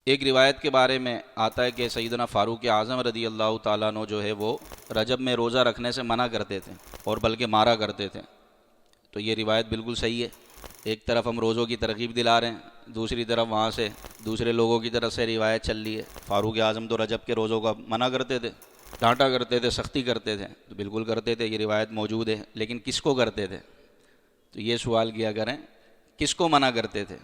ایک روایت کے بارے میں آتا ہے کہ سیدنا فاروق اعظم رضی اللہ تعالیٰ عنہ جو ہے وہ رجب میں روزہ رکھنے سے منع کرتے تھے اور بلکہ مارا کرتے تھے۔ تو یہ روایت بالکل صحیح ہے۔ ایک طرف ہم روزوں کی ترغیب دلا رہے ہیں، دوسری طرف وہاں سے دوسرے لوگوں کی طرف سے روایت چل رہی ہے فاروق اعظم تو رجب کے روزوں کا منع کرتے تھے، ڈانٹا کرتے تھے، سختی کرتے تھے۔ تو بالکل کرتے تھے، یہ روایت موجود ہے، لیکن کس کو کرتے تھے؟ تو یہ سوال کیا کریں، کس کو منع کرتے تھے؟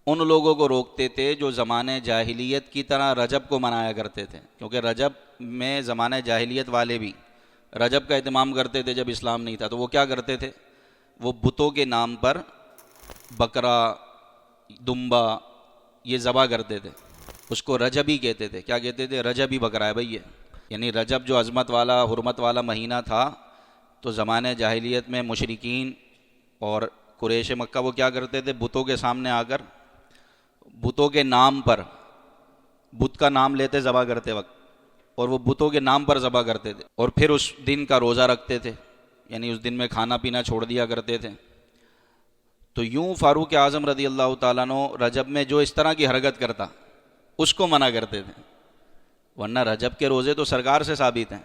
ان لوگوں کو روکتے تھے جو زمانے جاہلیت کی طرح رجب کو منایا کرتے تھے، کیونکہ رجب میں زمانے جاہلیت والے بھی رجب کا اہتمام کرتے تھے جب اسلام نہیں تھا۔ تو وہ کیا کرتے تھے؟ وہ بتوں کے نام پر بکرا، دمبا یہ ذبح کرتے تھے، اس کو رجبی کہتے تھے۔ کیا کہتے تھے؟ رجبی بکرا ہے بھئی یہ، یعنی رجب جو عظمت والا حرمت والا مہینہ تھا، تو زمانے جاہلیت میں مشرکین اور قریش مکہ وہ کیا کرتے تھے؟ بتوں کے سامنے آ کر بتوں کے نام پر، بت کا نام لیتے ذبح کرتے وقت، اور وہ بتوں کے نام پر ذبح کرتے تھے، اور پھر اس دن کا روزہ رکھتے تھے، یعنی اس دن میں کھانا پینا چھوڑ دیا کرتے تھے۔ تو یوں فاروق اعظم رضی اللہ تعالیٰ عنہ رجب میں جو اس طرح کی حرکت کرتا اس کو منع کرتے تھے، ورنہ رجب کے روزے تو سرکار سے ثابت ہیں،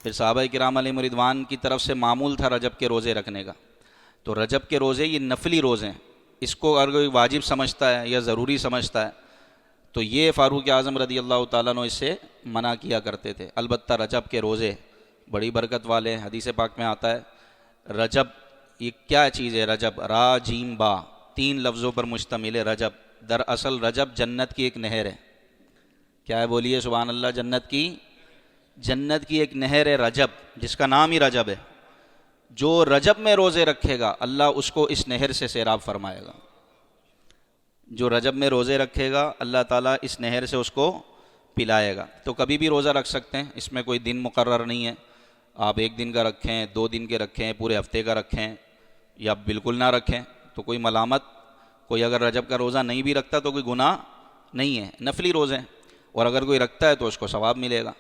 پھر صحابہ کرام علیہم رضوان کی طرف سے معمول تھا رجب کے روزے رکھنے کا۔ تو رجب کے روزے یہ نفلی روزے ہیں، اس کو اگر کوئی واجب سمجھتا ہے یا ضروری سمجھتا ہے تو یہ فاروق اعظم رضی اللہ تعالیٰ عنہ اس سے منع کیا کرتے تھے۔ البتہ رجب کے روزے بڑی برکت والے ہیں، حدیث پاک میں آتا ہے رجب یہ کیا چیز ہے؟ رجب را جیم با، تین لفظوں پر مشتمل ہے رجب۔ دراصل رجب جنت کی ایک نہر ہے۔ کیا ہے؟ بولیے سبحان اللہ۔ جنت کی ایک نہر ہے رجب، جس کا نام ہی رجب ہے۔ جو رجب میں روزے رکھے گا اللہ اس کو اس نہر سے سیراب فرمائے گا۔ جو رجب میں روزے رکھے گا اللہ تعالیٰ اس نہر سے اس کو پلائے گا۔ تو کبھی بھی روزہ رکھ سکتے ہیں، اس میں کوئی دن مقرر نہیں ہے۔ آپ ایک دن کا رکھیں، 2 دن کے رکھیں، پورے ہفتے کا رکھیں، یا بالکل نہ رکھیں، تو کوئی ملامت، کوئی اگر رجب کا روزہ نہیں بھی رکھتا تو کوئی گناہ نہیں ہے، نفلی روزے ہیں، اور اگر کوئی رکھتا ہے تو اس کو ثواب ملے گا۔